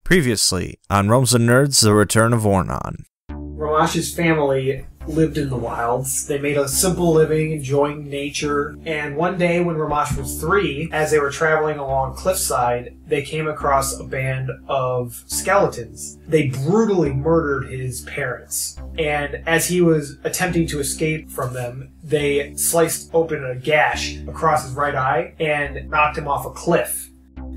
Previously on Realms of Nerds, The Return of Ornon. Rhomash's family lived in the wilds. They made a simple living, enjoying nature. And one day when Rhomash was 3, as they were traveling along cliffside, they came across a band of skeletons. They brutally murdered his parents. And as he was attempting to escape from them, they sliced open a gash across his right eye and knocked him off a cliff.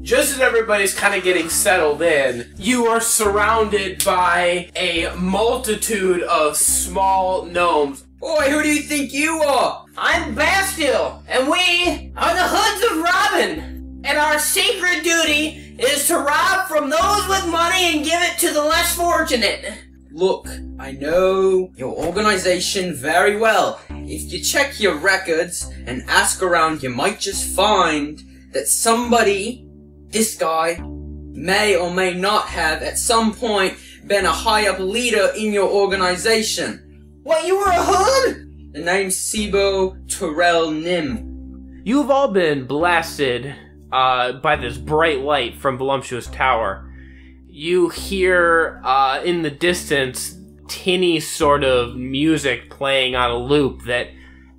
Just as everybody's kind of getting settled in, you are surrounded by a multitude of small gnomes. Boy, who do you think you are? I'm Bastille, and we are the Hoods of Robin. And our secret duty is to rob from those with money and give it to the less fortunate. Look, I know your organization very well. If you check your records and ask around, you might just find that somebody, this guy, may or may not have at some point been a high-up leader in your organization. What, you were a hood? The name's Seebo Turel Nim. You've all been blasted by this bright light from Voluptuous Tower. You hear in the distance tinny sort of music playing on a loop that,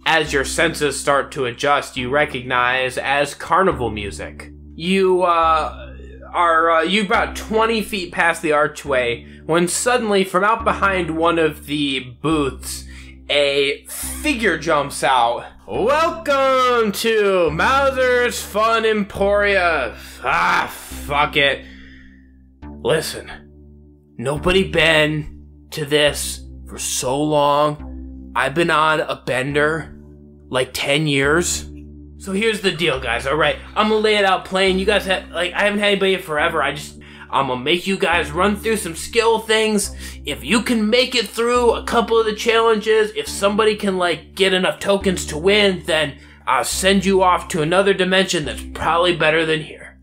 as your senses start to adjust, you recognize as carnival music. You are about 20 feet past the archway when suddenly from out behind one of the booths, a figure jumps out. Welcome to Mauser's Fun Emporia. Fuck it. Listen, nobody been to this for so long. I've been on a bender like 10 years. So here's the deal, guys, alright? I'm gonna lay it out plain. You guys have, I haven't had anybody forever. I'm gonna make you guys run through some skill things. If you can make it through a couple of the challenges, if somebody can, get enough tokens to win, then I'll send you off to another dimension that's probably better than here.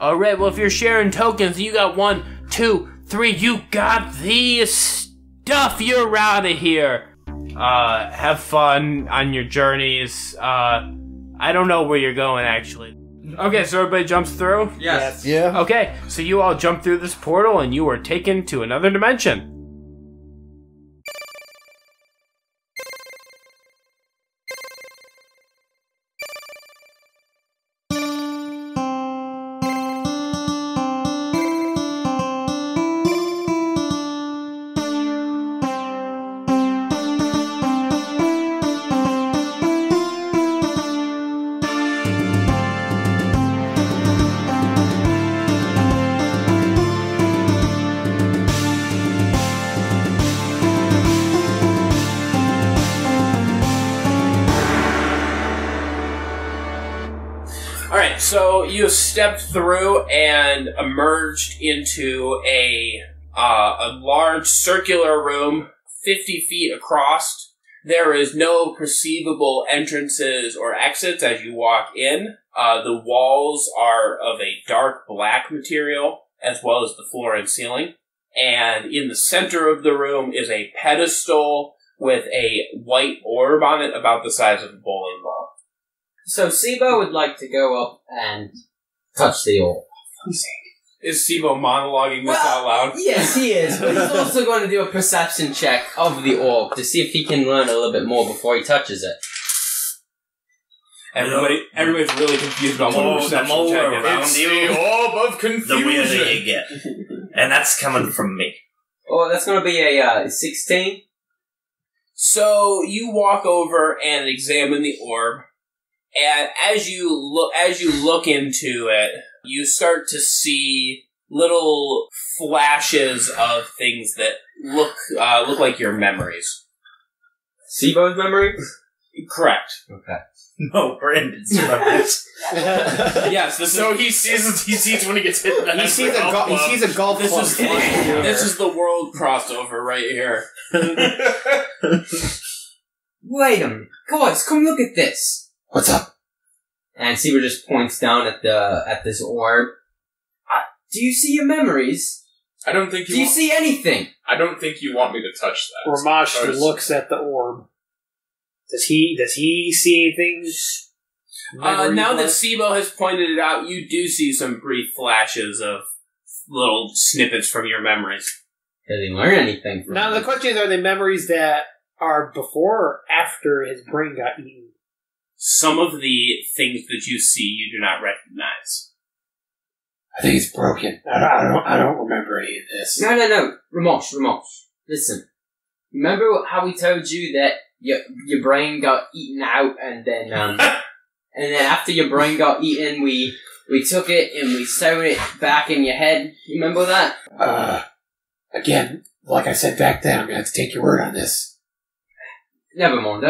Alright, well, if you're sharing tokens, you got 1, 2, 3, you got the stuff, you're out of here. Have fun on your journeys. I don't know where you're going, actually. Okay, so everybody jumps through? Yes. Yeah. Okay, so you all jump through this portal and you are taken to another dimension. Alright, so you stepped through and emerged into a large circular room, 50 feet across. There is no perceivable entrances or exits as you walk in. The walls are of a dark black material, as well as the floor and ceiling. And in the center of the room is a pedestal with a white orb on it about the size of a bowling ball. So Seebo would like to go up and touch the orb. Is Seebo monologuing this out loud? Yes, he is. But he's also going to do a perception check of the orb to see if he can learn a little bit more before he touches it. Everybody's really confused about what a perception check is. It's the orb of confusion. The weirder you get. And that's coming from me. Oh, that's going to be a 16. So you walk over and examine the orb, and as you look into it, you start to see little flashes of things that look like your memories. Seebo's memories? Correct. Okay. No, Brandon's memories. Yes. He sees when he gets hit. He sees a golf club. This is the world crossover right here. Wait a minute. Guys, come look at this. What's up? And Seebo just points down at this orb. Do you see your memories? I don't think Do you see anything? I don't think you want me to touch that. Rhomash looks at the orb. Does he see anything? Now that Seebo has pointed it out, you do see some brief flashes of little snippets from your memories. Did he learn anything from Now, the question is, are they memories that are before or after his brain got eaten? Some of the things that you see you do not recognize. I think it's broken. I don't remember any of this. No. Rhomash. Listen. Remember how we told you that your brain got eaten out and then after your brain got eaten, we took it and we sewed it back in your head? Remember that? Again, like I said back then, I'm going to have to take your word on this. Never mind.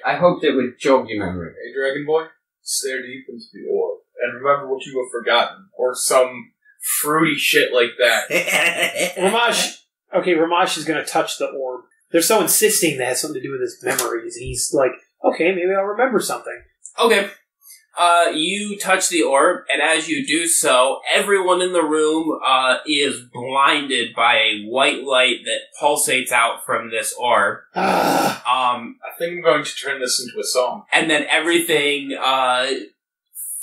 I hope that would jog your memory. Hey, Dragon Boy, stare deep into the orb and remember what you have forgotten, or some fruity shit like that. Rhomash is going to touch the orb. They're so insisting that has something to do with his memories. He's like, okay, maybe I'll remember something. Okay. You touch the orb, and as you do so, everyone in the room is blinded by a white light that pulsates out from this orb. I think I'm going to turn this into a song. And then everything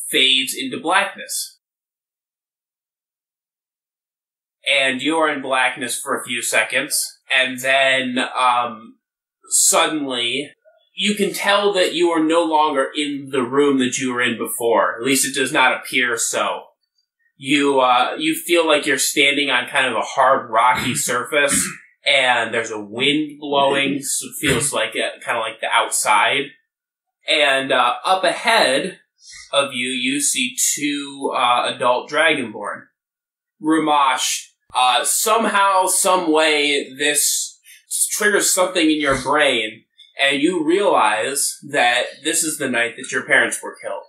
fades into blackness. And you are in blackness for a few seconds, and then suddenly you can tell that you are no longer in the room that you were in before. At least it does not appear so. You feel like you're standing on kind of a hard, rocky surface, and there's a wind blowing, so it feels like kind of like the outside. And up ahead of you, you see two adult Dragonborn. Rhomash, somehow, some way, this triggers something in your brain, and you realize that this is the night that your parents were killed.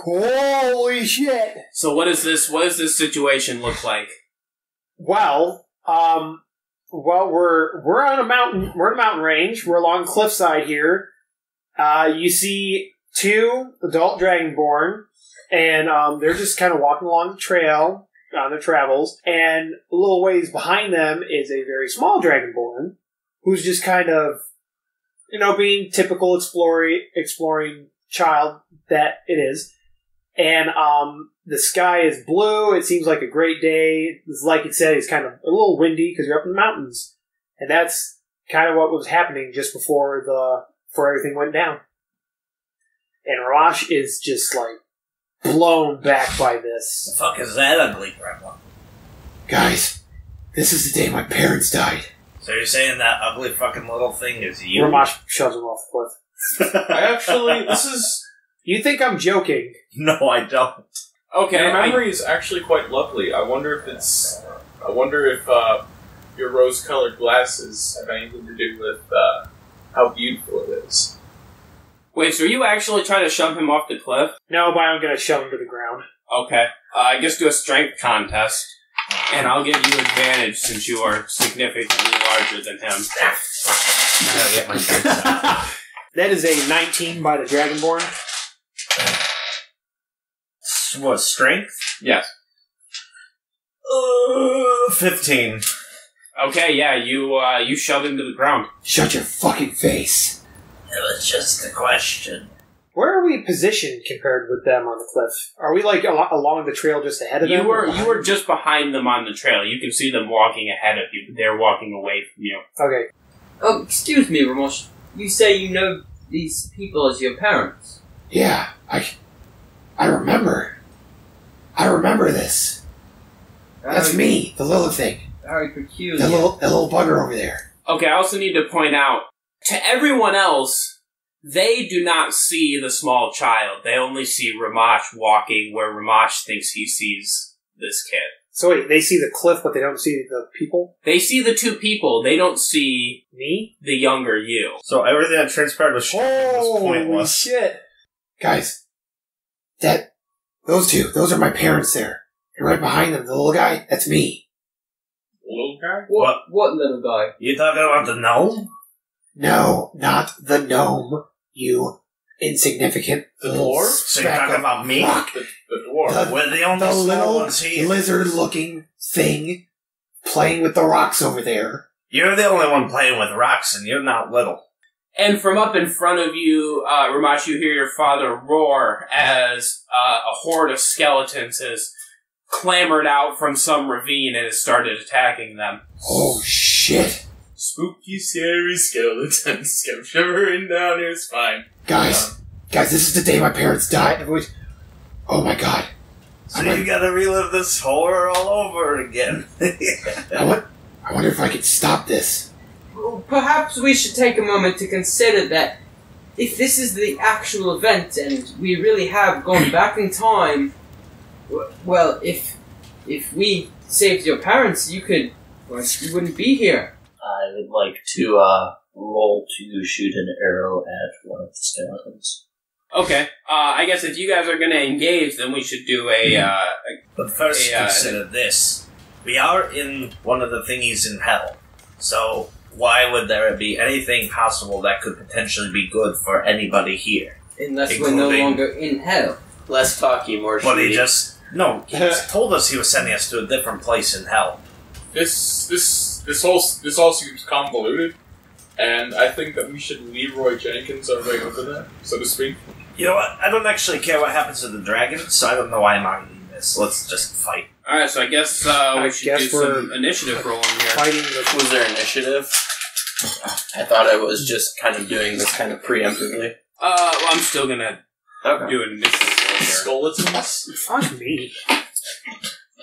Holy shit! So what does this situation look like? Well, we're on a mountain. We're in a mountain range. We're along cliffside here. You see two adult Dragonborn, and they're just kind of walking along the trail on their travels. And a little ways behind them is a very small Dragonborn who's just kind of, being typical exploring child that it is. And the sky is blue. It seems like a great day. Like it said, it's kind of a little windy because you're up in the mountains. And that's kind of what was happening just before everything went down. And Rhomash is just like blown back by this. The fuck is that ugly gremlin? Guys, this is the day my parents died. So you're saying that ugly fucking little thing is you? Rhomash shoves him off the cliff. This is... You think I'm joking? No, I don't. Okay, Your memory is actually quite lovely. I wonder if your rose-colored glasses have anything to do with how beautiful it is. Wait, so are you actually trying to shove him off the cliff? No, but I'm going to shove him to the ground. Okay. I guess do a strength contest, and I'll give you advantage since you are significantly larger than him. I gotta get my drinks out. That is a 19 by the Dragonborn. What, strength? Yes. 15. Okay, yeah, you shove him to the ground. Shut your fucking face. It was just a question. Where are we positioned compared with them on the cliff? Are we like along the trail just ahead of them? You were just behind them on the trail. You can see them walking ahead of you, but they're walking away from you. Okay. Oh, excuse me, Rhomash. You say you know these people as your parents? Yeah, I remember. I remember this. That's me, the little thing. Very peculiar. The little bugger over there. Okay, I also need to point out, to everyone else, they do not see the small child. They only see Rhomash walking where Rhomash thinks he sees this kid. So wait, they see the cliff, but they don't see the people? They see the two people. They don't see Me? the younger you. So everything that transpired was pointless. Shit. Guys, those two, those are my parents there. And right behind them, the little guy, that's me. Little guy? What little guy? You talking about the gnome? No, not the gnome, you insignificant The little dwarf? So you're speck talking of about me? rock. The dwarf. We're the only The small little ones here. lizard-looking thing playing with the rocks over there. You're the only one playing with rocks, and you're not little. And from up in front of you, Rhomash, you hear your father roar as a horde of skeletons is clambered out from some ravine and has started attacking them. Oh, shit. Spooky, scary skeletons come shivering down here. It's fine. Guys, this is the day my parents died. Oh my god. So you gotta relive this horror all over again. I wonder if I could stop this. Well, perhaps we should take a moment to consider that if this is the actual event and we really have gone back in time, well, if we saved your parents, you wouldn't be here. I would like to roll to shoot an arrow at one of the skeletons. Okay, I guess if you guys are going to engage, then we should do But first, consider this. We are in one of the thingies in hell. So, why would there be anything possible that could potentially be good for anybody here? Unless we're no longer in hell. Less talky, more But he shooty. just... No, he just told us he was sending us to a different place in hell. This all seems convoluted, and I think that we should Leroy Jenkins our way over that, so to speak. You know what? I don't actually care what happens to the dragon, so I don't know why I'm arguing this. Let's just fight. Alright, so I guess we should do some initiative rolling here. Fighting Was there initiative? I thought I was just kind of doing this kind of preemptively. Well, I'm still going to do an initiative roll here. Skeletons? Fuck me.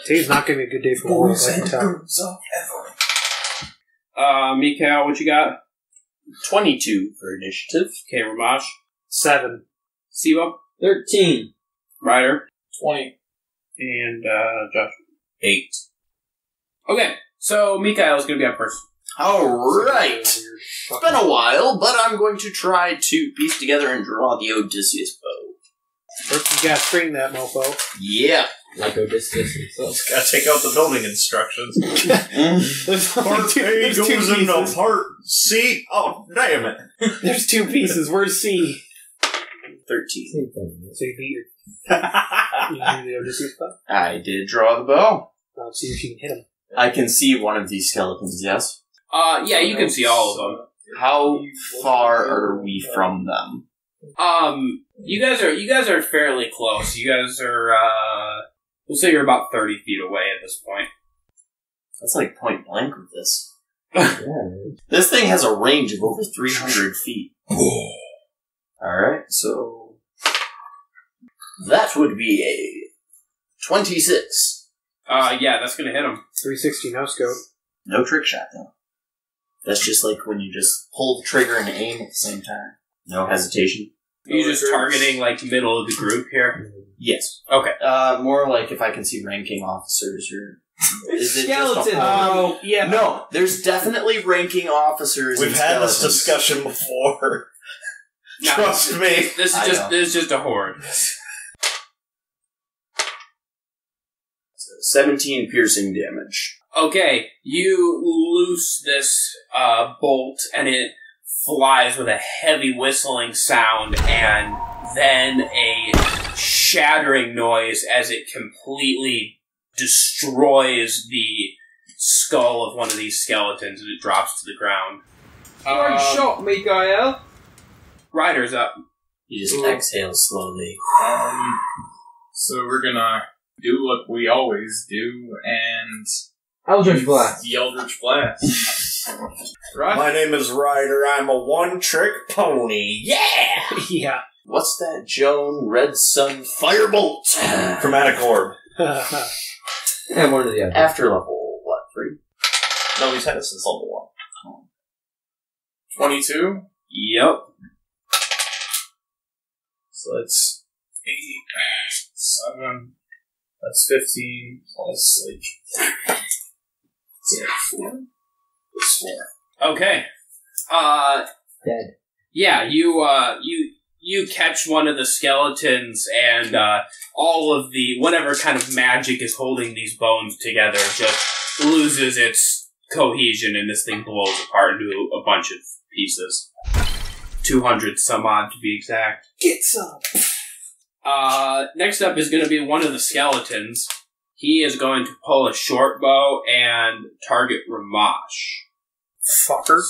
Today's not going to be a good day for work, I can tell. Mikhail, what you got? 22 for initiative. Okay, Rhomash. 7. Seebo. 13. Ryder. 20. And Josh. 8. Okay, so Mikhail is going to be up first. Alright. It's been a while, but I'm going to try to piece together and draw the Odysseus bow. First you gotta string that mofo. Yeah. Like Odysseus himself. Gotta take out the building instructions. Part A goes into part C. Oh, damn it. There's 2 pieces. Where's C? 13. So you beat your... You do the Odysseus bow? I did draw the bow. Let's see if you can hit him. I can see one of these skeletons, yes? Yeah, you can see all of them. How far are we from them? You guys are fairly close. You guys are, we'll say you're about 30 feet away at this point. That's like point blank with this. This thing has a range of over 300 feet. Alright, so... that would be a 26. Yeah, that's gonna hit him. 360 no scope. No trick shot, though. That's just like when you just pull the trigger and aim at the same time. No hesitation. Are you just targeting, like, middle of the group here? Yes. Okay. More like if I can see ranking officers or... Is it Skeleton. just a Oh, yeah. No, there's definitely ranking officers. We've and had this skeletons. discussion before. No, Trust me. This is just a horde. 17 piercing damage. Okay, you loose this bolt, and it flies with a heavy whistling sound, and then a shattering noise as it completely destroys the skull of one of these skeletons, and it drops to the ground. Good shot, Mikhail. Ryder's up. You just exhale slowly. So we're gonna do what we always do, and... Eldritch Blast. The Eldritch Blast. Right? My name is Ryder. I'm a one-trick pony. Yeah! Yeah. What's that, Joan? Red Sun Firebolt! Chromatic orb. And one of the other. After level, what, 3? No, he's had it since level 22? Yep. So that's 8, 7, that's 15, plus, like... Yeah, 4? Plus 4. Okay. Dead. Yeah, you catch one of the skeletons, and all of the whatever kind of magic is holding these bones together just loses its cohesion, and this thing blows apart into a bunch of pieces. 200 some odd to be exact. Get some! Next up is going to be one of the skeletons. He is going to pull a short bow and target Rhomash. Fucker.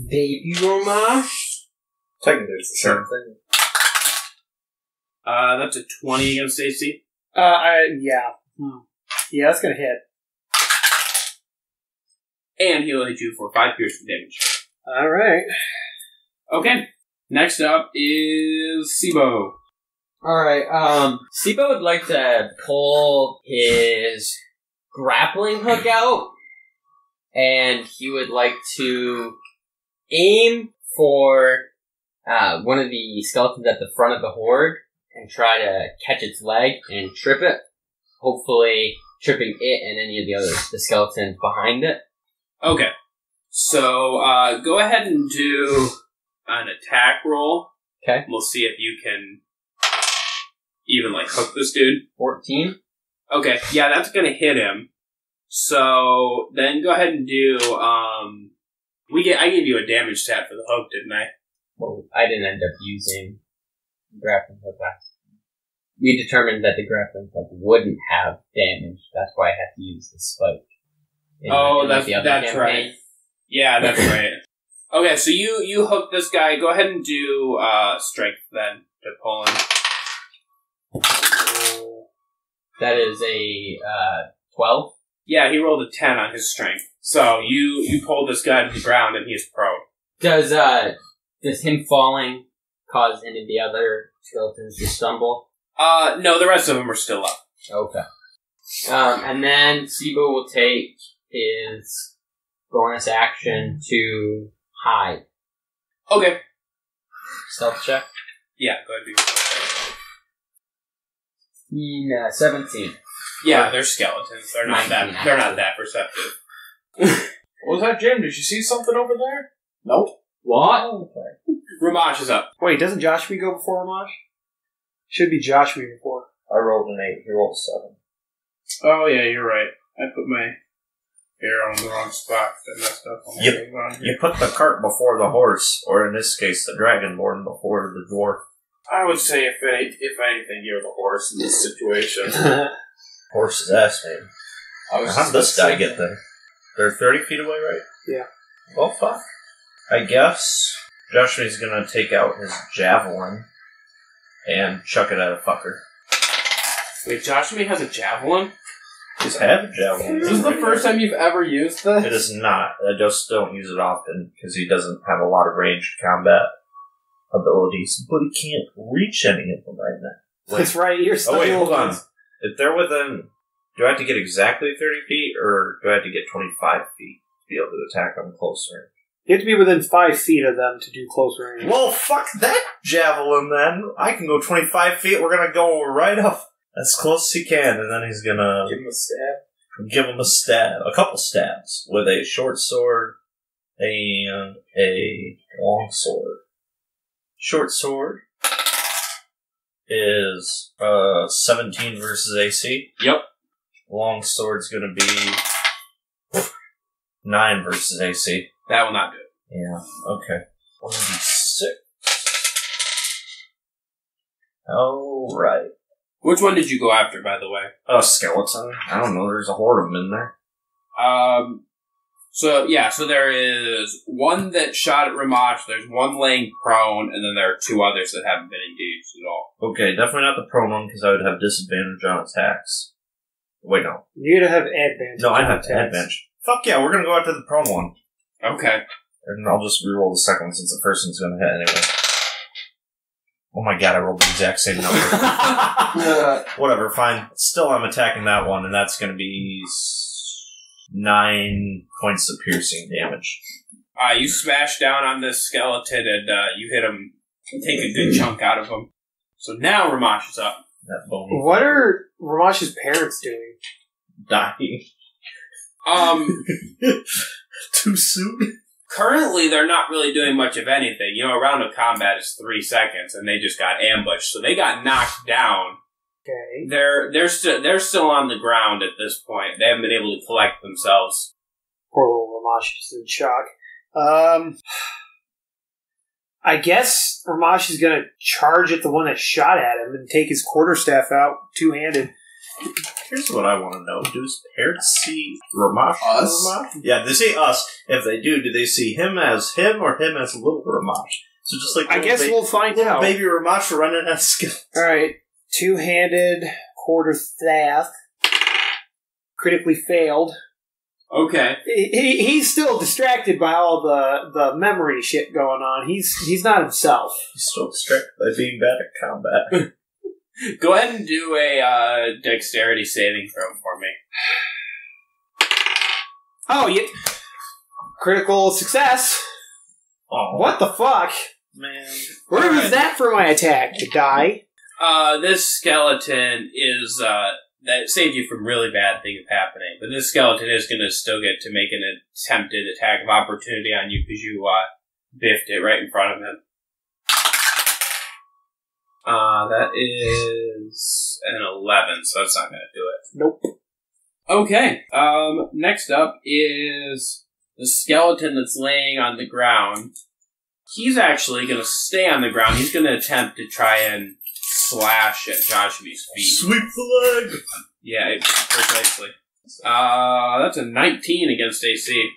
Baby Rhomash. Technically, it's the same thing. That's a 20 against AC. Yeah. Yeah, that's gonna hit. And he'll hit you for 5 piercing damage. Alright. Okay. Next up is Seebo. Alright, Seebo would like to pull his grappling hook out, and he would like to aim for one of the skeletons at the front of the horde and try to catch its leg and trip it, hopefully tripping it and any of the skeletons behind it. Okay. So, go ahead and do an attack roll. Okay. We'll see if you can even, hook this dude. 14. Okay, yeah, that's gonna hit him. So, then go ahead and do, I gave you a damage stat for the hook, didn't I? Well, I didn't end up using grappling hook last time. We determined that the grappling hook wouldn't have damage. That's why I had to use the spike. That's right. Yeah, that's right. Okay, so you hook this guy. Go ahead and do strength then to pull him. That is a 12. Yeah, he rolled a 10 on his strength. So you pull this guy to the ground and he's prone. Does him falling cause any of the other skeletons to stumble? No, the rest of them are still up. Okay. And then Seebo will take his bonus action to hide. Okay. Stealth check? Yeah, go ahead and do it. 17. Yeah, they're skeletons. They're not that perceptive. What was that, Jim? Did you see something over there? Nope. What? Oh, okay. Rhomash is up. Wait, doesn't Joshamee go before Rhomash? Should be Joshamee before. I rolled an 8. He rolled 7. Oh, yeah, you're right. I put my arrow in the wrong spot. That messed up. You put the cart before the horse, or in this case, the dragonborn before the dwarf. I would say, if anything, you're the horse in this situation. Horse's ass, man. How did this guy get there? They're 30 feet away, right? Yeah. Well, fuck. I guess Joshamee's gonna take out his javelin and chuck it at a fucker. Wait, Joshamee has a javelin? He's had a javelin. Is this the first time you've ever used this? It is not. I just don't use it often because he doesn't have a lot of ranged combat abilities, but he can't reach any of them right now. That's right, you're stuck. Oh wait, hold on. If they're within, do I have to get exactly 30 feet, or do I have to get 25 feet to be able to attack them closer? You have to be within 5 feet of them to do close range. Well, fuck that javelin then. I can go 25 feet. We're gonna go right up as close as he can, and then he's gonna Give him a stab. give him a stab, a couple stabs with a short sword and a long sword. Short sword is 17 versus AC. Yep. Long sword's gonna be 9 versus AC. That will not do it. Yeah, okay. 1d6. Alright. Which one did you go after, by the way? A skeleton? I don't know, there's a horde of them in there. So there is one that shot at Rhomash, there's one laying prone, and then there are 2 others that haven't been engaged at all. Okay, definitely not the prone one, because I would have disadvantage on attacks. Wait, no. You'd have advantage. No, I'd have advantage. Fuck yeah, we're gonna go after the prone one. Okay. And I'll just reroll the second one, since the first one's gonna hit anyway. Oh my god, I rolled the exact same number. Whatever, fine. Still, I'm attacking that one, and that's gonna be 9 points of piercing damage. You smash down on this skeleton, and you hit him, take a good chunk out of him. So now Rhomash is up. That bone. What are Ramash's parents doing? Dying. Too soon? Currently, they're not really doing much of anything. You know, a round of combat is 3 seconds, and they just got ambushed, so they got knocked down. Okay. They're still on the ground at this point. They haven't been able to collect themselves. Poor little Rhomash is in shock. I guess Rhomash is going to charge at the one that shot at him and take his quarterstaff out two-handed. Here's what I want to know. Do his parents see Rhomash? Us? Rhomash? Yeah, they see us. If they do they see him as him or him as little Rhomash? So just like I guess we'll find out. Baby Rhomash running at skill. Alright. Two-handed quarterstaff. critically failed. Okay. He's still distracted by all the memory shit going on. He's not himself. He's still distracted by being bad at combat. Go ahead and do a dexterity saving throw for me. Oh, yeah. Critical success. Oh, What the fuck? man. Where was that for my attack? To die? This skeleton is, that saved you from really bad things happening, but this skeleton is going to still get to make an attempted attack of opportunity on you because you, biffed it right in front of him. That is an 11, so that's not going to do it. Nope. Okay, next up is the skeleton that's laying on the ground. He's actually going to stay on the ground. He's going to attempt to try and slash at Joshamee's feet. Sweep the leg! Yeah, precisely. That's a 19 against AC.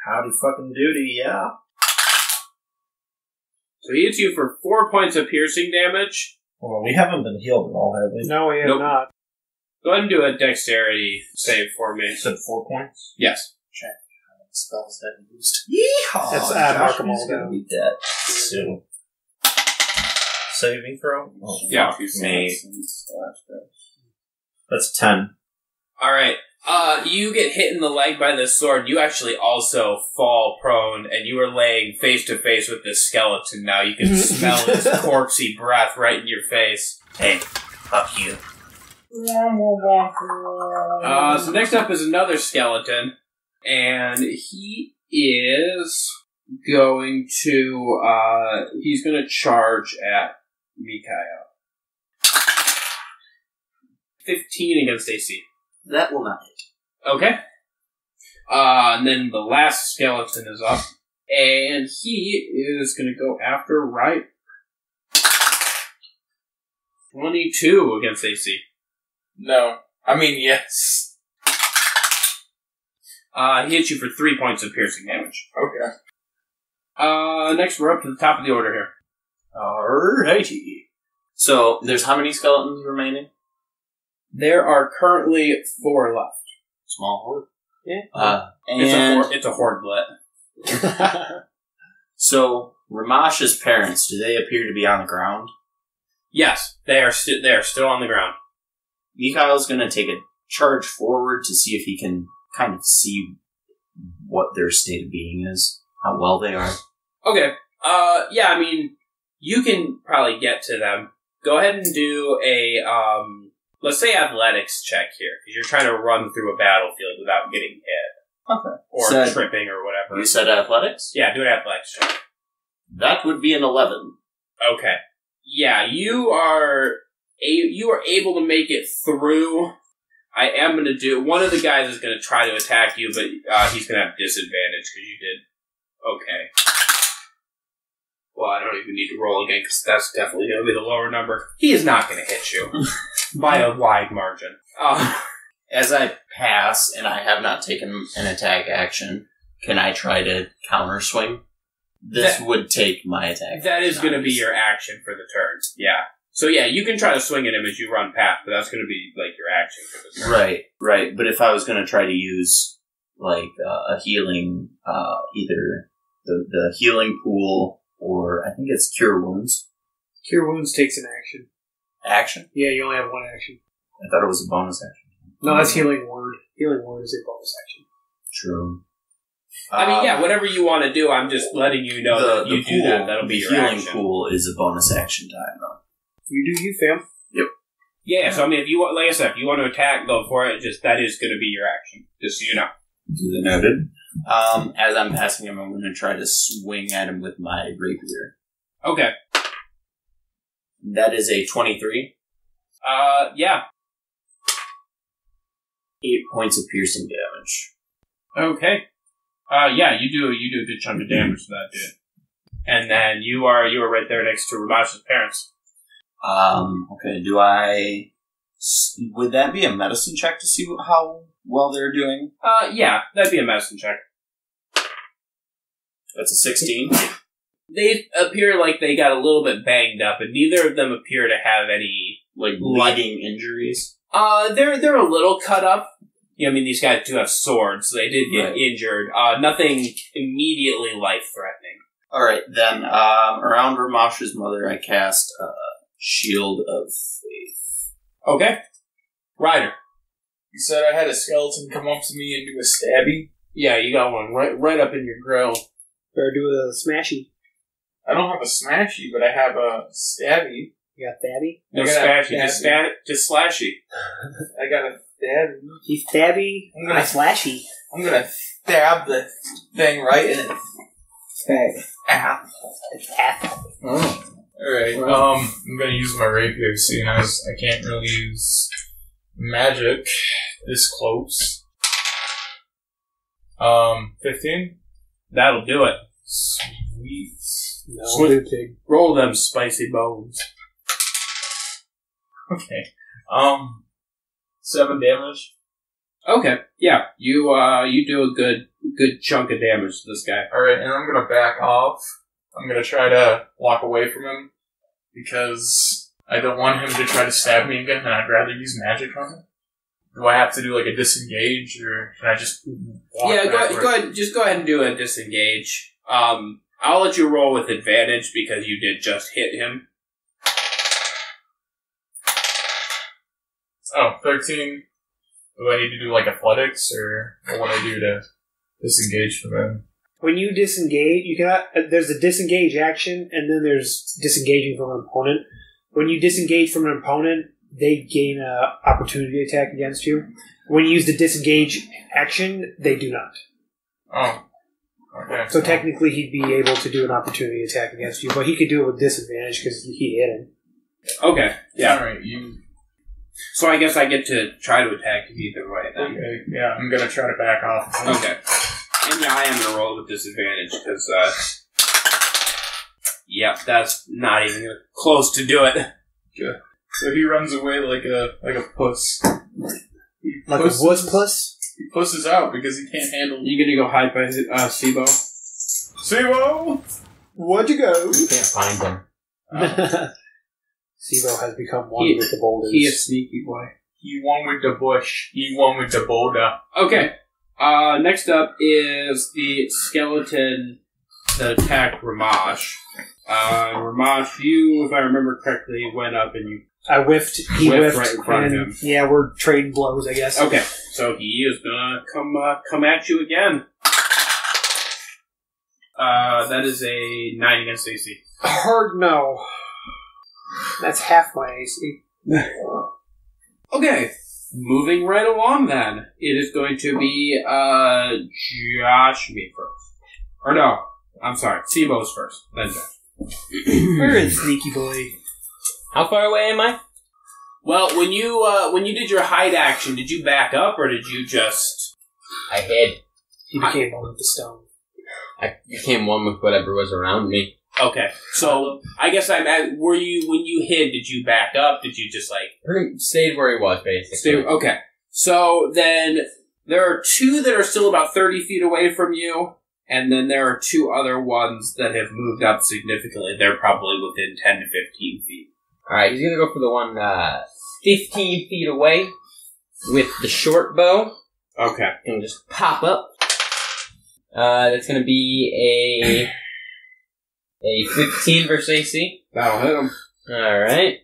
Howdy fucking duty, yeah. So he hits you for 4 points of piercing damage. Well, we haven't been healed at all, have we? No, we have Nope. not. Go ahead and do a dexterity save for me. You said 4 points? Yes. Check how many spells that used. Yeehaw! That's mark 'em all gonna down. be dead soon. Saving throw? Oh, Yeah. fuck me. That's 10. Alright. You get hit in the leg by this sword. You actually also fall prone, and you are laying face to face with this skeleton now. You can smell his corpsey breath right in your face. Hey, fuck you. So next up is another skeleton, and he is going to, he's going to charge at Mikhail. 15 against AC. That will not hit. Okay. And then the last skeleton is up, and he is going to go after Ryder. 22 against AC. No. I mean, yes. He hits you for 3 points of piercing damage. Okay. Next we're up to the top of the order here. Alrighty. So, there's how many skeletons remaining? There are currently 4 left. Small horde. Yeah. It's a hordelet. So, Rhomash's parents, do they appear to be on the ground? Yes, they are still on the ground. Mikhail's going to take a charge forward to see if he can kind of see what their state of being is, how well they are. Okay. Yeah, I mean, you can probably get to them. Go ahead and do a, let's say athletics check here, because you're trying to run through a battlefield without getting hit. Okay. Or tripping or whatever. You said athletics? Yeah, do an athletics check. That would be an 11. Okay. Yeah, you are able to make it through. I am going to do... One of the guys is going to try to attack you, but he's going to have disadvantage because you did okay. Well, I don't even need to roll again because that's definitely going to be the lower number. He is not going to hit you by a wide margin. As I pass, and I have not taken an attack action, can I try to counter swing? This would take my attack. That is going to be your action for the turn. Yeah. So yeah, you can try to swing at him as you run past, but that's going to be like your action for the turn. Right. But if I was going to try to use like a healing, either the healing pool or I think it's Cure Wounds. Cure Wounds takes an action. Action? Yeah, you only have one action. I thought it was a bonus action. No, that's Healing Word. Healing Word is a bonus action. True. I mean, yeah, whatever you want to do, I'm just letting you know that you do that. That'll be your healing action. pool is a bonus action time, though. You do you, fam. Yep. Yeah, so I mean, if you want, like I said, if you want to attack, go for it. Just that is going to be your action, just so you know. Duly noted. As I'm passing him, I'm going to try to swing at him with my rapier. Okay. That is a 23. Yeah. 8 points of piercing damage. Okay. Yeah, you do a good chunk of damage to that dude. And then you are right there next to Rhomash's parents. Okay, would that be a medicine check to see how well they're doing? Yeah, that'd be a medicine check. That's a 16. They appear like they got a little bit banged up, and neither of them appear to have any Like bleeding injuries? They're a little cut up. these guys do have swords, so they did get injured. Nothing immediately life-threatening. Alright, then, around Rhomash's mother, I cast Shield of Faith. Okay. Ryder. You said I had a skeleton come up to me and do a stabby? Yeah, you got one right up in your grill. Better do a smashy. I don't have a smashy, but I have a stabby. You got Thabby? No I got smashy, a just slashy. I got a stabby. He's Thabby. I'm gonna- Slashy. I'm gonna stab the thing right in its ass. Alright, I'm gonna use my rapier, seeing as I can't really use magic this close. 15? That'll do it. Sweet. No, pig. Roll them spicy bones. Okay. 7 damage. Okay, yeah, you do a good chunk of damage to this guy. Alright, and I'm gonna back off. I'm gonna try to walk away from him, because I don't want him to try to stab me again, and I'd rather use magic on him. Do I have to do like a disengage, or can I just walk Go ahead. Just go ahead and do a disengage. I'll let you roll with advantage because you did just hit him. Oh, 13. Do I need to do like athletics, or what would I do to disengage from him? When you disengage, you cannot. There's a disengage action, and then there's disengaging from an opponent. When you disengage from an opponent, they gain an opportunity attack against you. When you use the disengage action, they do not. Oh, okay. So technically, he'd be able to do an opportunity attack against you, but he could do it with disadvantage because he hit him. Okay, yeah. Alright, you... So I guess I get to try to attack you either way then. Okay, yeah, I'm gonna try to back off. Okay. And yeah, I am gonna roll with disadvantage because, yep, that's not even close to do it. Good. So he runs away like a puss. Like a wuss puss? He pusses out because he can't handle... You gonna go hide by Seebo? Seebo! Where'd you go? You can't find them. Seebo has become one with the boulders. He is sneaky boy. He won with the bush. He won with the boulder. Okay. Next up is the skeleton that attacked Rhomash. Rhomash, you, if I remember correctly, went up and you... I whiffed. He whiffed right in front of him. Yeah, we're trading blows, I guess. Okay, so he is gonna come at you again. That is a 9 against AC. Hard no. That's half my AC. Okay, moving right along then. It is going to be, Joshamee first. Or no, I'm sorry, Seebo's first, then Josh. Where is Sneaky Boy? How far away am I? Well, when you did your hide action, did you back up or did you just... I hid. He became one with the stone. I became one with whatever was around me. Okay, so I guess I'm at, when you hid, did you back up? Did you just Stayed where he was, basically. Okay, so then there are 2 that are still about 30 feet away from you, and then there are 2 other ones that have moved up significantly. They're probably within 10 to 15 feet. Alright, he's gonna go for the one 15 feet away with the short bow. Okay. And just pop up. That's gonna be a 15 versus AC. That'll hit him. Alright.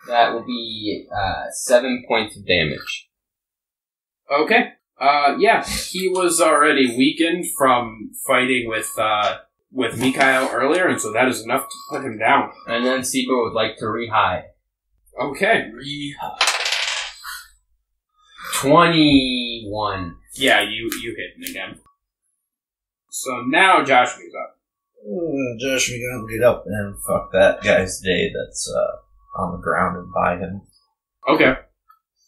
That will be 7 points of damage. Okay. Yeah, he was already weakened from fighting with Mikhail earlier, and so that is enough to put him down. And then Seebo would like to re-hide. Okay. 21. Yeah, you hit him again. So now Joshamee's up. Josh, we're gonna lead up and fuck that guy's day that's on the ground and by him. Okay.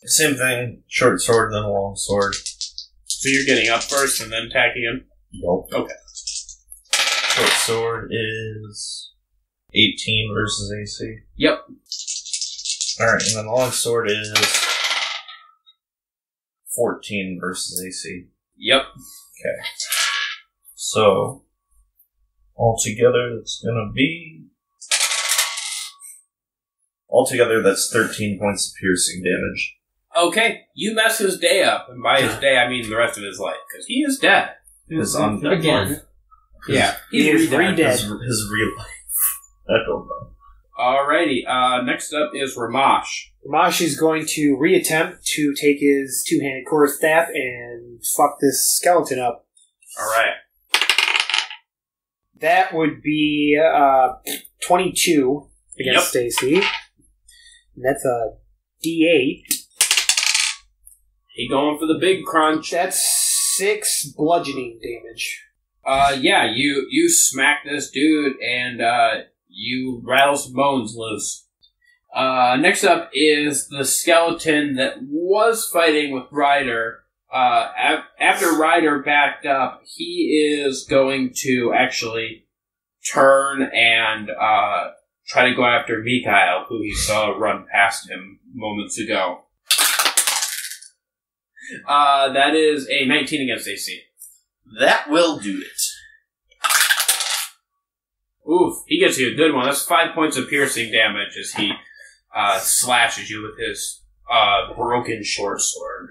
Same thing, short sword, then long sword. So you're getting up first and then attacking him? Nope. Okay. Short sword is 18 versus AC. Yep. Alright, and then long sword is 14 versus AC. Yep. Okay. So, altogether, it's gonna be Altogether, that's 13 points of piercing damage. Okay, you mess his day up, and by his day I mean the rest of his life, because he is dead. His undead Again. life. Yeah, He is re-dead. re-dead. His real life. I don't know. Alrighty, next up is Rhomash. Rhomash is going to reattempt to take his two-handed quarterstaff and fuck this skeleton up. Alright. That would be 22 against Stacy. And that's a D8. He going for the big crunch. That's 6 bludgeoning damage. Yeah, you smack this dude and, you rattle some bones loose. Next up is the skeleton that was fighting with Ryder. After Ryder backed up, he is going to actually turn and, try to go after Mikhail, who he saw run past him moments ago. That is a 19 against AC. That will do it. Oof, he gets you a good one. That's 5 points of piercing damage as he slashes you with his broken short sword.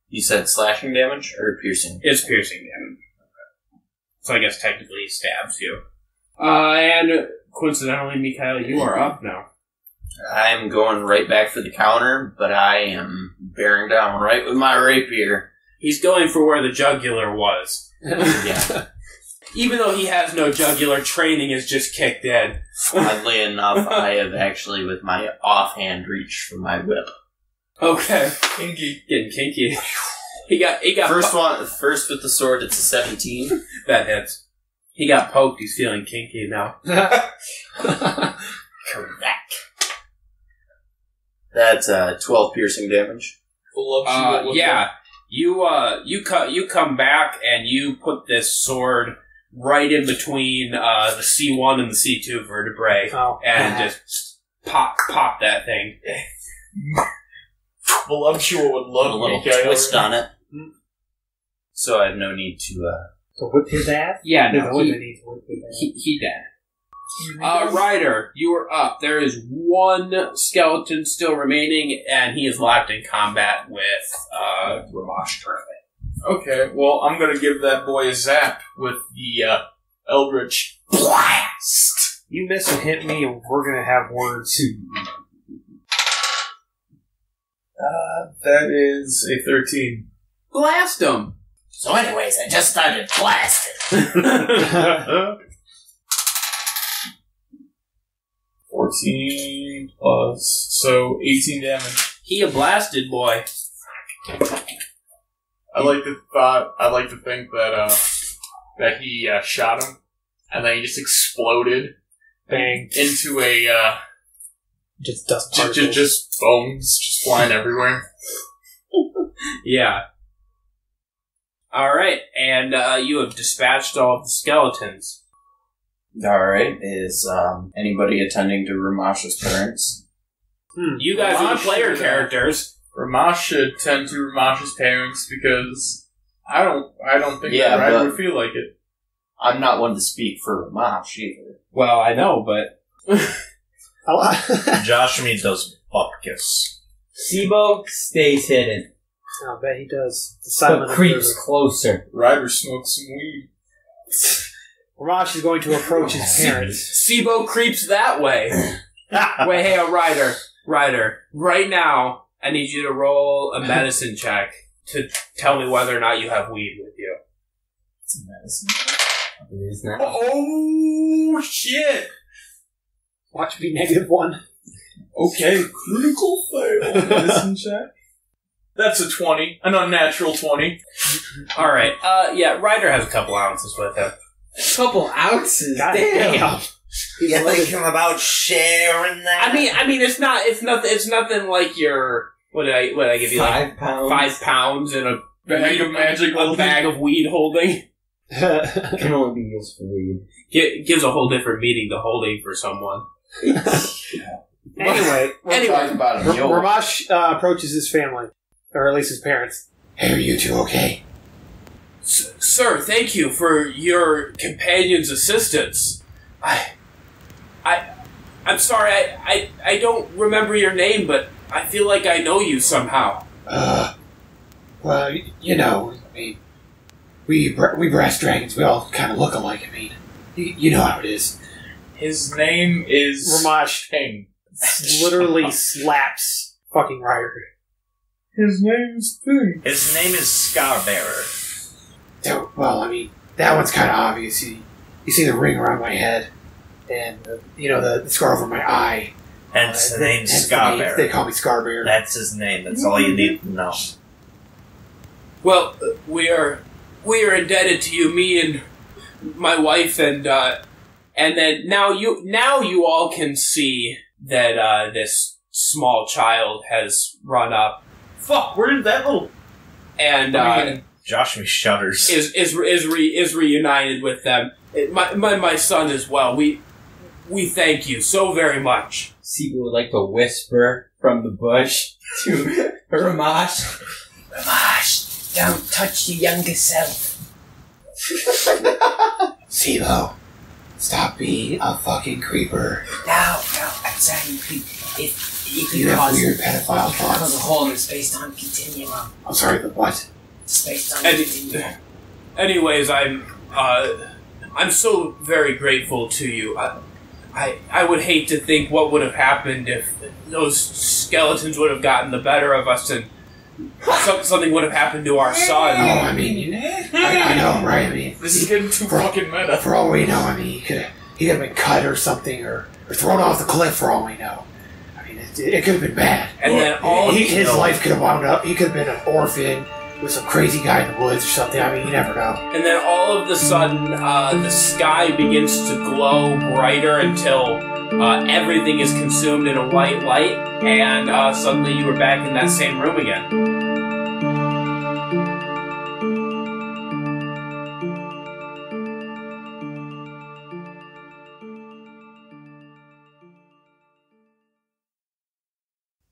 You said slashing damage or piercing? It's piercing damage. Okay. So I guess technically he stabs you. And coincidentally, Mikhail, you are up now. I'm going right back for the counter, but I am bearing down right with my rapier. He's going for where the jugular was. Yeah. Even though he has no jugular, training is just kicked in. Oddly enough, I have actually, with my offhand, reached for my whip. Okay. Kinky. Getting kinky. He got First with the sword, it's a 17. that hits. He got poked, he's feeling kinky now. Correct. That's 12 piercing damage. Yeah. You come back and you put this sword right in between the C1 and the C2 vertebrae, and just pop that thing. Voluptua would love a little Mikhail. twist on it. So I have no need to... So whip his ass? Yeah, There's no, always a need to whip his ass. he dead. Ryder, you are up. There is one skeleton still remaining, and he is locked in combat with Rhomash currently. Okay, well, I'm gonna give that boy a zap with the Eldritch Blast. You miss and hit me, and we're gonna have words. That is a 13. Blast him! So anyways, I just started blasting. 14 plus, so 18 damage. He a blasted boy. I like to think that he shot him, and then he just exploded, Bang. into a Just dust particles. just bones just flying everywhere. Yeah. Alright, and you have dispatched all of the skeletons. Alright, is anybody attending to Rhomash's parents? You guys are the Rhomash player should, characters. Rhomash should tend to Rhomash's parents because I don't think Yeah, that Ryder but- would feel like it. I'm not one to speak for Rhomash either. Well, I know, but... Joshamee does bupkis. Seebo stays hidden, I bet he does. The but silent creeps observer. closer. Ryder smokes some weed. Rhomash is going to approach his parents. Seebo creeps that way. Wait, hey, Ryder, right now, I need you to roll a medicine check to tell me whether or not you have weed with you. It's a medicine. It is now. Oh, shit! Watch me -1. Okay, critical fail. Medicine check. That's a 20. An unnatural 20. Alright, yeah, Ryder has a couple ounces with him. A couple ounces. God Damn. damn. You thinking about sharing that? I mean, it's nothing like your, what did I give you, like 5 pounds. 5 pounds and a Bag of magic a holding. bag of weed holding. Can only be used for weed. Gives a whole different meaning to holding for someone. Anyway, Talk about a mule. Rhomash approaches his family, or at least his parents. Hey, are you two okay? Sir, thank you for your companion's assistance. I'm sorry, I don't remember your name, but I feel like I know you somehow. Well, you know, I mean, we brass dragons, we all kind of look alike. I mean, you know how it is. His name is Rhomash King. literally slaps fucking Ryder. His name is King. His name is Scarbearer. Well, I mean, that one's kind of obvious. You see the ring around my head, and the scar over my eye. Hence the name hence Scarbearer. They call me Scarbearer. That's his name. That's all you need to know. Well, we are indebted to you, me and my wife, and then now you all can see that this small child has run up. Fuck! Where did that little and Joshamee shudders. is reunited with them. My son as well. We thank you so very much. Seebo would like to whisper from the bush to Rhomash. Rhomash, don't touch your younger self. Seebo, stop being a fucking creeper. No, I'm saying you could You have cause weird pedophile a thoughts. hole in the space-time continuum. I'm sorry, the what? Space-time And- continuum. Anyways, I'm so very grateful to you. I would hate to think what would have happened if those skeletons would have gotten the better of us and something would have happened to our Oh, son. I mean, I know, right? I mean, This is getting too fucking meta. for all we know, I mean, he could have been cut or something, or thrown off the cliff for all we know. I mean, it could have been bad. And then all His life could have wound up. He could have been an orphan with some crazy guy in the woods or something. I mean, you never know. And then all of the sudden, the sky begins to glow brighter until everything is consumed in a white light, and suddenly you were back in that same room again.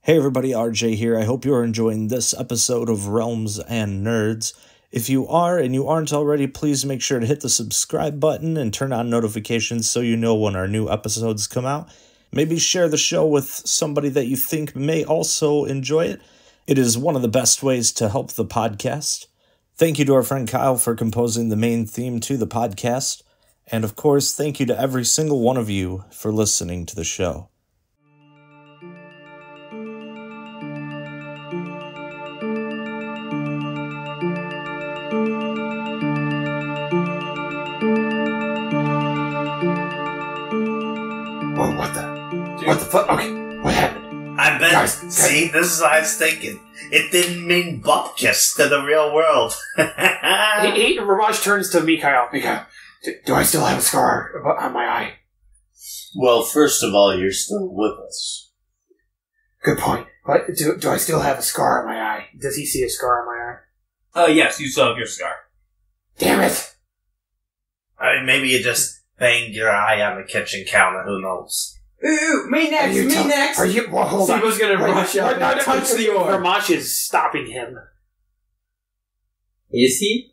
Hey everybody, RJ here. I hope you are enjoying this episode of Realms and Nerds. If you are and you aren't already, please make sure to hit the subscribe button and turn on notifications so you know when our new episodes come out. Maybe share the show with somebody that you think may also enjoy it. It is one of the best ways to help the podcast. Thank you to our friend Kyle for composing the main theme to the podcast. And of course, thank you to every single one of you for listening to the show. Whoa, what the fuck? Okay, what happened? I bet. Guys, See, this is what I was thinking. It didn't mean butt kiss to the real world. Rhomash turns to Mikhail. Mika, do I still have a scar on my eye? Well, first of all, you're still with us. Good point. But do I still have a scar on my eye? Does he see a scar on my eye? Yes, you still have your scar. Damn it! I mean, maybe you just banged your eye on the kitchen counter. Who knows? Ooh, me next, next! Are you? Well, hold on. Seebo's gonna Wait, rush up and touch the orb. Rhomash is stopping him. Is he?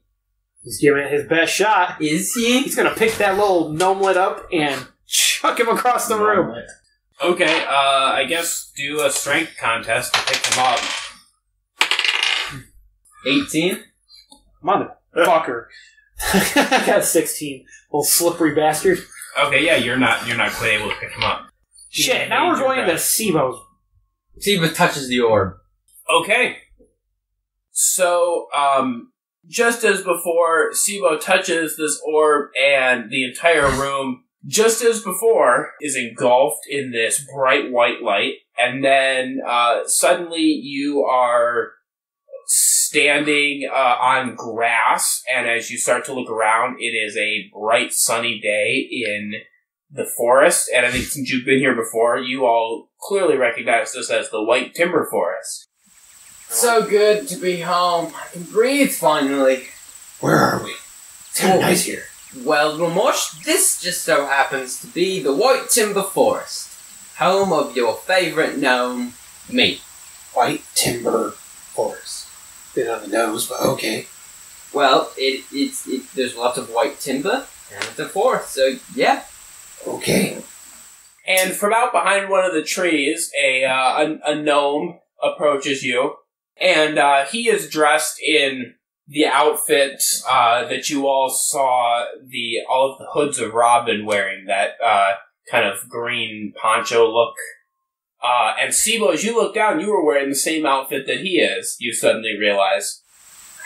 He's giving it his best shot. Is he? He's gonna pick that little gnomelet up and chuck him across the room. Okay, I guess do a strength contest to pick him up. 18? Motherfucker. I got a 16. Little slippery bastard. Okay, yeah, you're not quite able to pick him up. Shit, now we're going into Seebo's. Seebo touches the orb. Okay. So, just as before, Seebo touches this orb and the entire room, just as before, is engulfed in this bright white light, and then suddenly you are standing on grass, and as you start to look around, it is a bright sunny day in the forest, and I think since you've been here before, you all clearly recognize this as the White Timber Forest. So good to be home. I can breathe finally. Where are we? It's kind of nice here. Well, Rhomash, this just so happens to be the White Timber Forest, home of your favourite gnome, me. White Timber Forest. Bit on the nose, but okay. Well, there's lots of white timber, and it's a forest, so yeah. Okay. And from out behind one of the trees, a gnome approaches you, and he is dressed in the outfit that you all saw all of the hoods of Robin wearing, that kind of green poncho look. And Seebo, as you look down, you were wearing the same outfit that he is, you suddenly realize.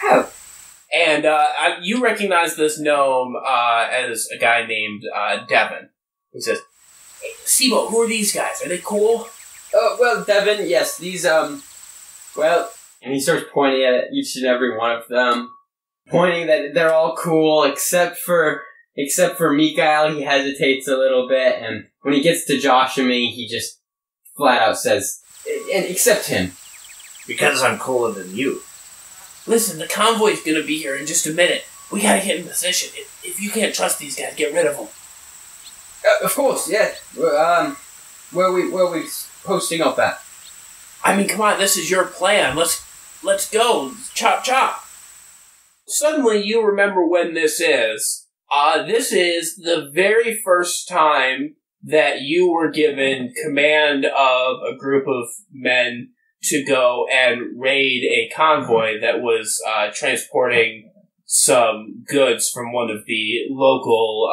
Oh. And you recognize this gnome as a guy named Devin. He says, "Hey, Seebo, who are these guys? Are they cool?" Well, Devin, yes, these, well... And he starts pointing at each and every one of them, pointing that they're all cool, except for Mikael. He hesitates a little bit, and when he gets to Joshamee, he just flat out says, and except him. Because I'm cooler than you. Listen, the convoy's gonna be here in just a minute. We gotta get in position. If you can't trust these guys, get rid of them. Of course, yeah. Where are we posting up at? I mean, come on, this is your plan. Let's go. Chop, chop. Suddenly, you remember when this is. This is the very first time that you were given command of a group of men to go and raid a convoy that was transporting some goods from one of the local,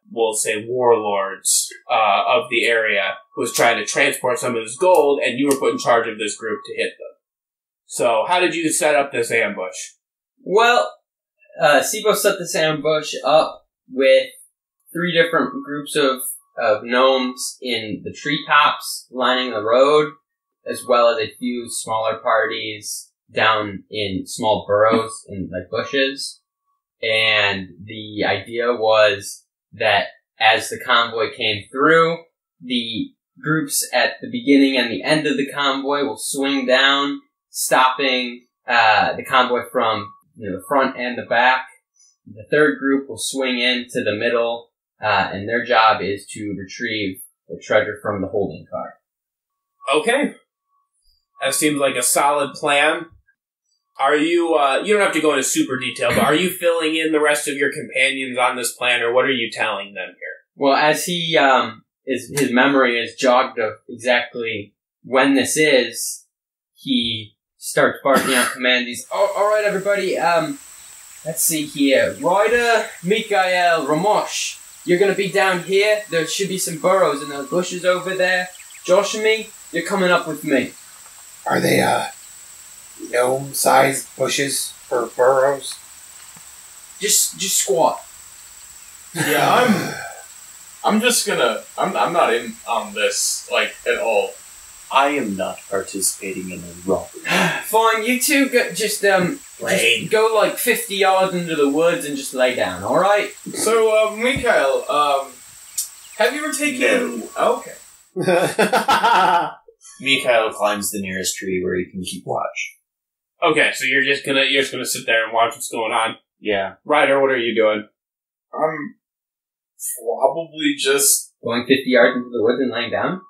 we'll say, warlords of the area, who was trying to transport some of this gold, and you were put in charge of this group to hit them. So, how did you set up this ambush? Well, Seebo set this ambush up with 3 different groups of gnomes in the treetops lining the road, as well as a few smaller parties down in small burrows in like bushes. And the idea was that as the convoy came through, the groups at the beginning and the end of the convoy will swing down, stopping the convoy from the front and the back. The third group will swing into the middle, and their job is to retrieve the treasure from the holding car. Okay. That seems like a solid plan. Are you, you don't have to go into super detail, but are you filling in the rest of your companions on this plan, or what are you telling them here? Well, as he, his memory is jogged of exactly when this is, he starts barking out commands. He's, alright everybody, let's see here. Ryder, Mikael, Rhomash, you're gonna be down here. There should be some burrows in those bushes over there. Joshamee, you're coming up with me. Are they, gnome-sized bushes or burrows? Just squat. Yeah, I'm not in on this, like, at all. I am not participating in a robbery. Fine, you two just go like 50 yards into the woods and just lay down, alright? So, Mikael, have you ever taken... No. Okay. Mikael climbs the nearest tree where he can keep watch. Okay, so you're just gonna sit there and watch what's going on. Yeah. Ryder, what are you doing? I'm probably just Going 50 yards into the woods and laying down?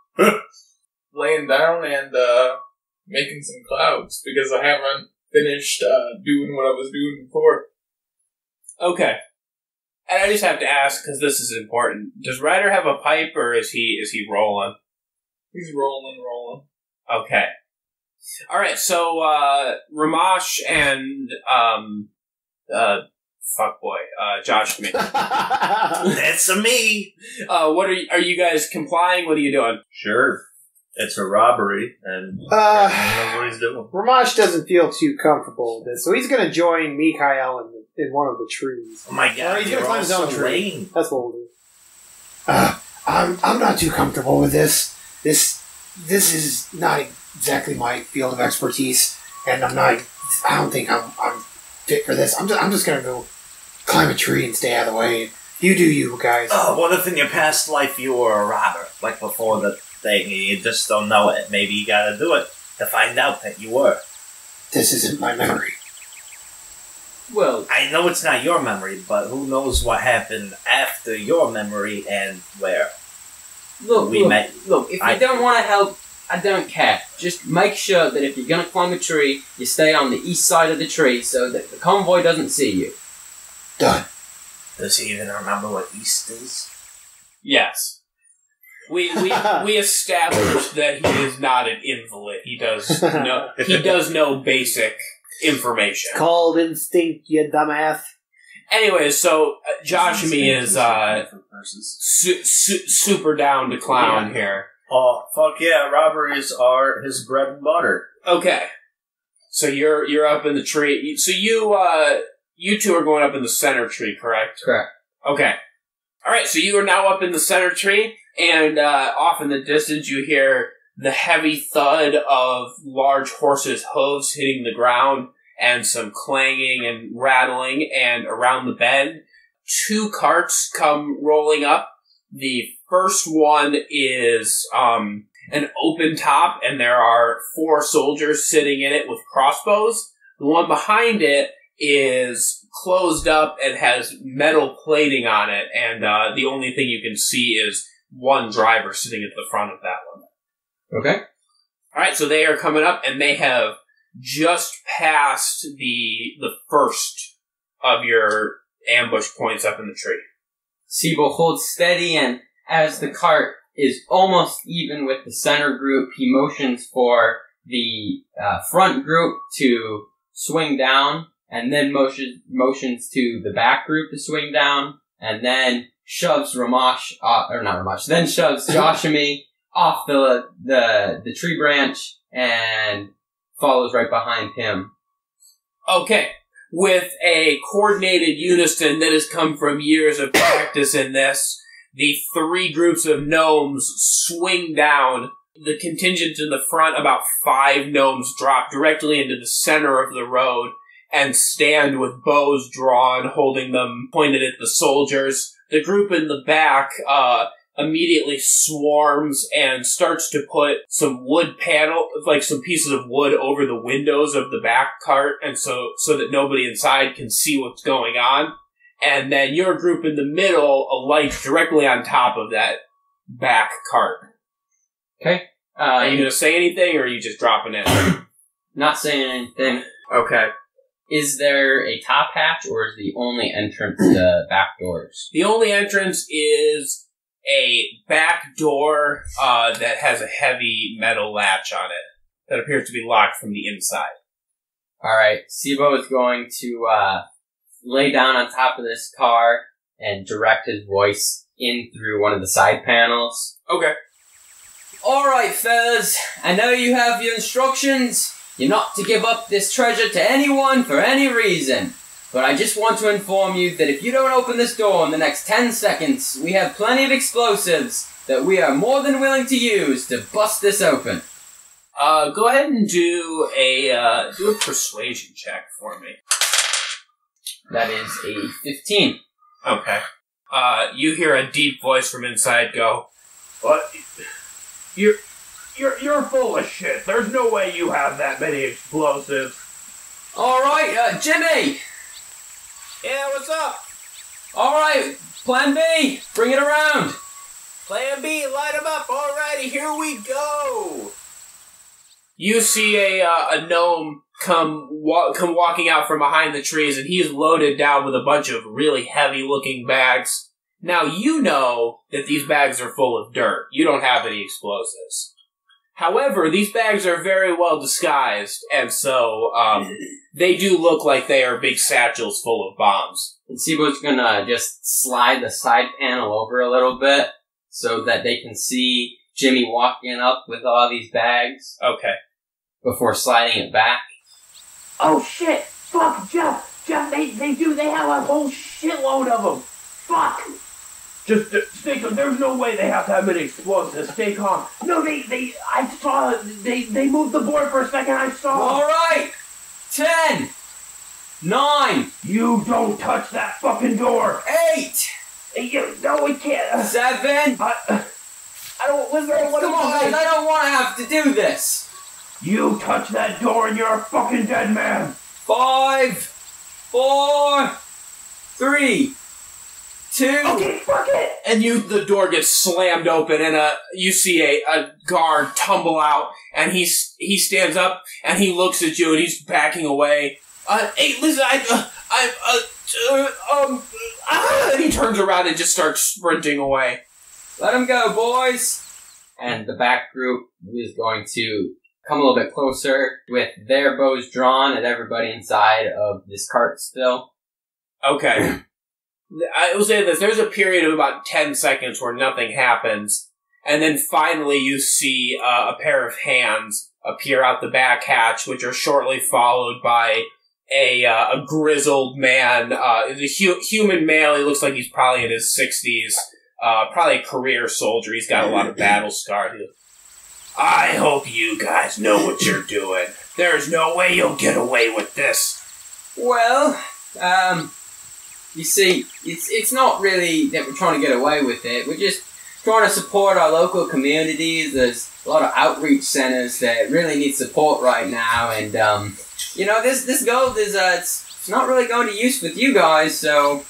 laying down and making some clouds because I haven't finished doing what I was doing before. Okay. And I just have to ask, because this is important, does Ryder have a pipe, or is he rolling? He's rolling. Okay. Alright, so, Rhomash and, Joshamee. That's a me. What are you guys complying? What are you doing? Sure. It's a robbery, and I don't know what he's doing. Rhomash doesn't feel too comfortable with this, so he's going to join Mikael in one of the trees. Oh my god, Or he's going to climb his own tree. lame. That's what we'll do. I'm not too comfortable with this. This is not exactly my field of expertise, and I don't think I'm fit for this. I'm just gonna go climb a tree and stay out of the way. You do you, guys. Oh, what if in your past life you were a robber? Like before the thing, you just don't know it. Maybe you gotta do it to find out that you were. This isn't my memory. Well, I know it's not your memory, but who knows what happened after your memory and where. look, if you don't want to help, I don't care. Just make sure that if you're going to climb a tree, you stay on the east side of the tree so that the convoy doesn't see you. Done. Does he even remember what East is? Yes. We established that he is not an invalid. He does know basic information. Called instinct, you dumbass. Anyways, so Joshamee is super down to clown here. Oh, fuck yeah, robberies are his bread and butter. Okay. So you're up in the tree. So you two are going up in the center tree, correct? Correct. Okay. Alright, so you are now up in the center tree, and off in the distance you hear the heavy thud of large horses' hooves hitting the ground, and some clanging and rattling, and around the bend, 2 carts come rolling up. The first one is an open top, and there are 4 soldiers sitting in it with crossbows. The one behind it is closed up and has metal plating on it, and the only thing you can see is one driver sitting at the front of that one. Okay. Alright, so they are coming up, and they have just past the first of your ambush points up in the tree. Seebo holds steady, and as the cart is almost even with the center group, he motions for the front group to swing down, and then motions to the back group to swing down, and then shoves then shoves Joshamee off the tree branch and follows right behind him. Okay. With a coordinated unison that has come from years of practice in this, the 3 groups of gnomes swing down. The contingent in the front, about 5 gnomes, drop directly into the center of the road and stand with bows drawn, holding them pointed at the soldiers. The group in the back immediately swarms and starts to put some wood some pieces of wood over the windows of the back cart, and so that nobody inside can see what's going on. And then your group in the middle alights directly on top of that back cart. Okay. Are you going to say anything, or are you just dropping it? Not saying anything. Okay. Is there a top hatch, or is the only entrance the back doors? The only entrance is a back door that has a heavy metal latch on it that appears to be locked from the inside. Alright, Seebo is going to lay down on top of this car and direct his voice in through one of the side panels. Okay. Alright, fellas, I know you have your instructions. You're not to give up this treasure to anyone for any reason. But I just want to inform you that if you don't open this door in the next 10 seconds, we have plenty of explosives that we are more than willing to use to bust this open. Go ahead and do a persuasion check for me. That is a 15. Okay. You hear a deep voice from inside go, "What? You're full of shit. There's no way you have that many explosives." Alright, Jimmy! Yeah, what's up? Alright, plan B! Bring it around! Plan B, light him up. Alrighty, here we go. You see a gnome come walking out from behind the trees, and he's loaded down with a bunch of really heavy-looking bags. Now, you know that these bags are full of dirt. You don't have any explosives. However, these bags are very well disguised, and so they do look like they are big satchels full of bombs. And Seebo's gonna just slide the side panel over a little bit so that they can see Jimmy walking up with all these bags. Okay. Before sliding it back. Oh shit! Fuck, Jeff, they have a whole shitload of them! Fuck! Just stay calm. There's no way they have that many explosives. Stay calm. No, I saw, they moved the board for a second, I saw. Alright! 10! 9! You don't touch that fucking door! 8! No, we can't. 7! I don't, listen, what Come on, guys, I don't want to have to do this! You touch that door and you're a fucking dead man! 5! 4! 3! 2. Okay, fuck it! And the door gets slammed open, and you see a guard tumble out, and he stands up, and he looks at you, and he's backing away. Hey, listen, and he turns around and just starts sprinting away. Let him go, boys! and the back group is going to come a little bit closer with their bows drawn and everybody inside of this cart still. Okay. I will say this, there's a period of about 10 seconds where nothing happens, and then finally you see a pair of hands appear out the back hatch, which are shortly followed by a grizzled man. He's a human male. He looks like he's probably in his 60s. Probably a career soldier. He's got a lot of battle scars. I hope you guys know what you're doing. There's no way you'll get away with this. Well, you see, it's not really that we're trying to get away with it. We're just trying to support our local communities. There's a lot of outreach centers that really need support right now, and this gold is it's not really going to use with you guys. So,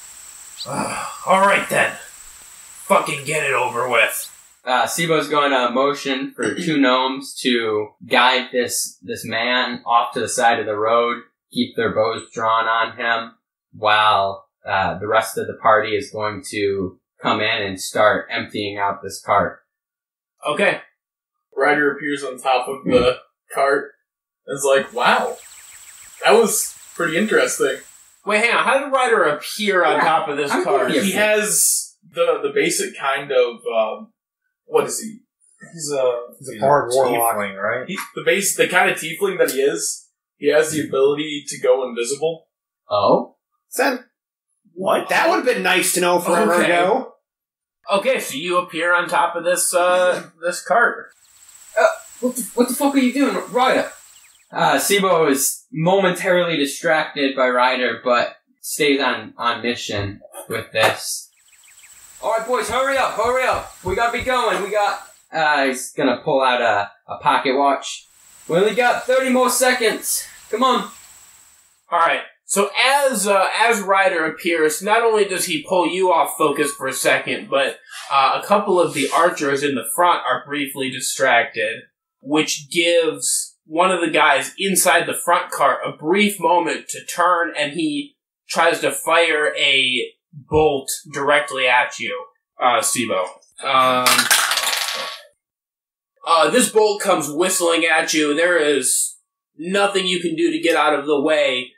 all right then, fucking get it over with. Seebo's going to motion for two gnomes to guide this man off to the side of the road, keep their bows drawn on him, while the rest of the party is going to come in and start emptying out this cart. Okay. Ryder appears on top of the cart and is like, wow, that was pretty interesting. Wait, hang on. How did Ryder appear on top of this cart? He has the basic kind of, what is he? He's a bard warlock, right? He's the kind of tiefling that he is. He has the ability to go invisible. Oh? Then, what? That would have been nice to know forever ago. Okay, so you appear on top of this this cart. What the fuck are you doing, Ryder? Seebo is momentarily distracted by Ryder, but stays on mission with this. Alright, boys, hurry up. We gotta be going. He's gonna pull out a pocket watch. We only got 30 more seconds. Come on. Alright, so as Ryder appears, not only does he pull you off focus for a second, but a couple of the archers in the front are briefly distracted, which gives one of the guys inside the front cart a brief moment to turn, and he tries to fire a bolt directly at you, Seebo. This bolt comes whistling at you. There is nothing you can do to get out of the way,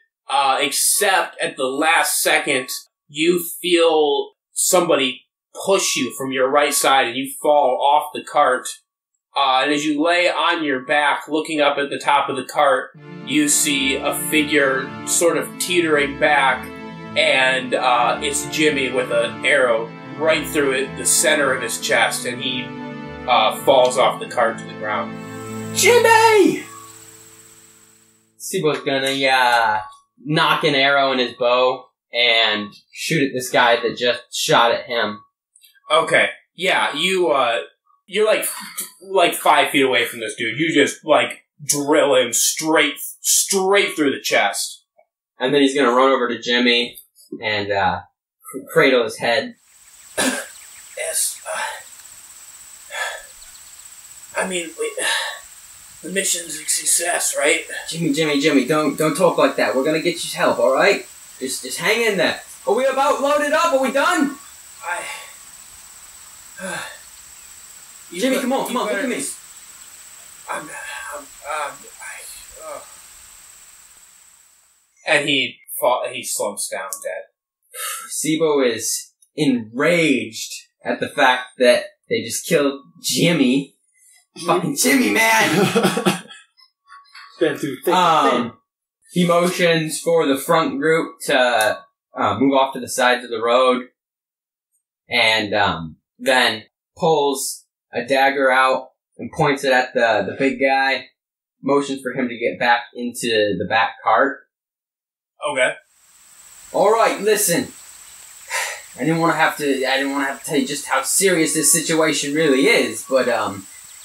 except at the last second, you feel somebody push you from your right side and you fall off the cart. And as you lay on your back, looking up at the top of the cart, you see a figure sort of teetering back, and it's Jimmy with an arrow right through it, the center of his chest, and he falls off the cart to the ground. Jimmy! Seebo's gonna knock an arrow in his bow and shoot at this guy that just shot at him. Okay, yeah, you're like 5 feet away from this dude. You just drill him straight through the chest. And then he's gonna run over to Jimmy and cradle his head. Yes. I mean, the mission's a success, right? Jimmy, don't talk like that. We're gonna get you help, alright? Just hang in there. Are we about loaded up? Are we done? Jimmy, come on, look at me. And he slumps down dead. Seebo is enraged at the fact that they just killed Jimmy. Fucking Jimmy, man! Been through thick and thin. He motions for the front group to move off to the sides of the road, and then pulls a dagger out and points it at the big guy, motions for him to get back into the back cart. Okay. Alright, listen. I didn't want to have to tell you just how serious this situation really is, but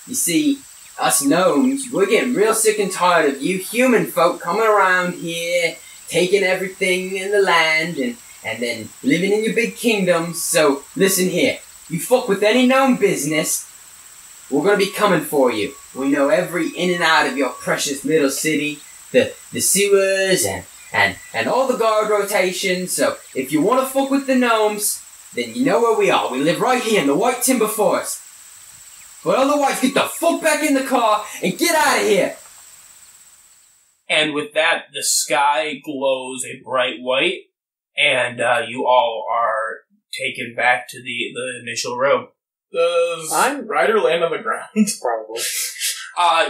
you see, us gnomes, we're getting real sick and tired of you human folk coming around here, taking everything in the land, and then living in your big kingdoms. So, listen here. You fuck with any gnome business, we're gonna be coming for you. We know every in and out of your precious little city, the sewers, and all the guard rotations. So, if you want to fuck with the gnomes, then you know where we are. We live right here in the White Timber Forest. But otherwise, get the fuck back in the car and get out of here! And with that, the sky glows a bright white, and you all are taken back to the initial room. Does Ryder land on the ground? Probably.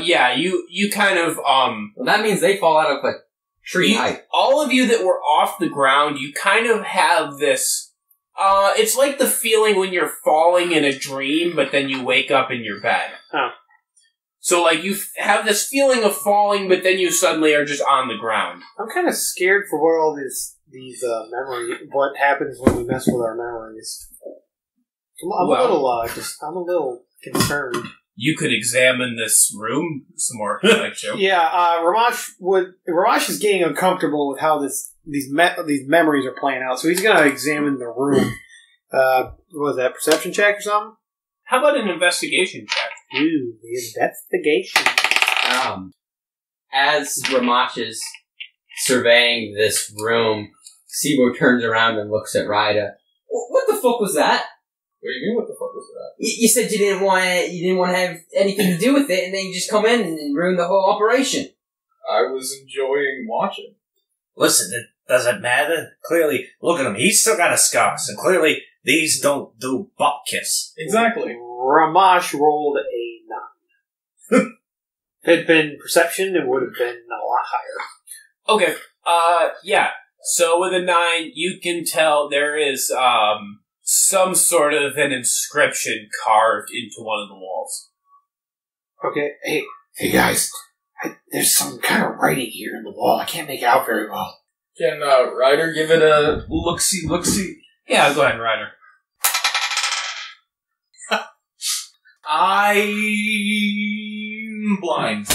Yeah, you kind of, Well, that means they fall out of a tree height. all of you that were off the ground, you kind of have this, it's like the feeling when you're falling in a dream, but then you wake up in your bed. Oh. So, like, you have this feeling of falling, but then you suddenly are just on the ground. I'm kind of scared for what all these memories, what happens when we mess with our memories. I'm a little concerned. You could examine this room some more, like Joe. Yeah, Rhomash is getting uncomfortable with how these memories are playing out, so he's going to examine the room. What was that, perception check or something? How about an investigation check? Ooh, the investigation. As Rhomash is surveying this room, Seebo turns around and looks at Ryder. What the fuck was that? What do you mean, what the fuck was that? You said you didn't want to have anything to do with it, and then you just come in and ruin the whole operation. I was enjoying watching. Listen, it doesn't matter. Clearly, look at him. He's still got a scar, so clearly these don't do butt kiss. Exactly. Rhomash rolled a 9. If it had been perception, it would have been a lot higher. Okay, yeah. So with a 9, you can tell there is, some sort of an inscription carved into one of the walls. Okay, hey guys, there's some kind of writing here in the wall. I can't make it out very well. Can Ryder give it a look-see? Yeah, go ahead, Ryder. I'm blind.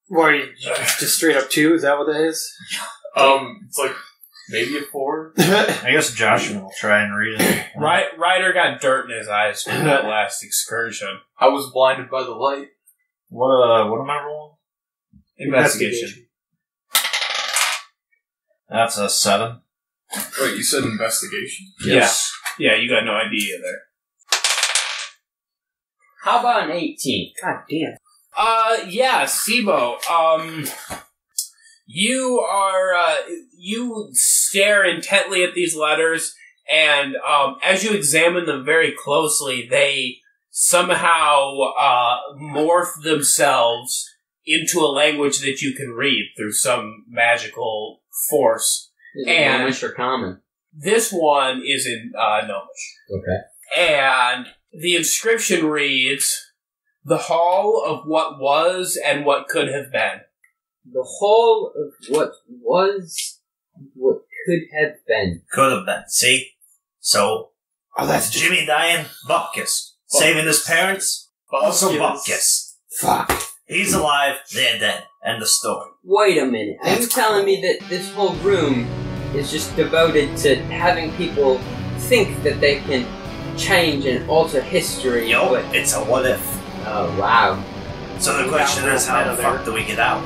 Why, just straight up 2? Is that what that is? It's like maybe a 4. I guess Joshua will try and read it. Ryder got dirt in his eyes from that last excursion. I was blinded by the light. What am I rolling? Investigation. That's a 7. Wait, you said investigation? Yes. Yeah, you got no idea there. How about an 18? God damn. Yeah, Seebo, you stare intently at these letters, and, as you examine them very closely, they somehow, morph themselves into a language that you can read through some magical force. Is it Gnomish or common? This one is in, Gnomish. Okay. And the inscription reads, "The Hall of What Was and What Could Have Been." The Hall of what was, what could have been. Could have been. See? So, that's Jimmy dying, butt kiss. Saving his parents, also butt kiss. Fuck. He's alive, they're dead. End of story. Wait a minute. Are you telling me that this whole room is just devoted to having people think that they can change and alter history? Yo, but it's a what if. Oh, wow. So the question is, how the fuck do we get out?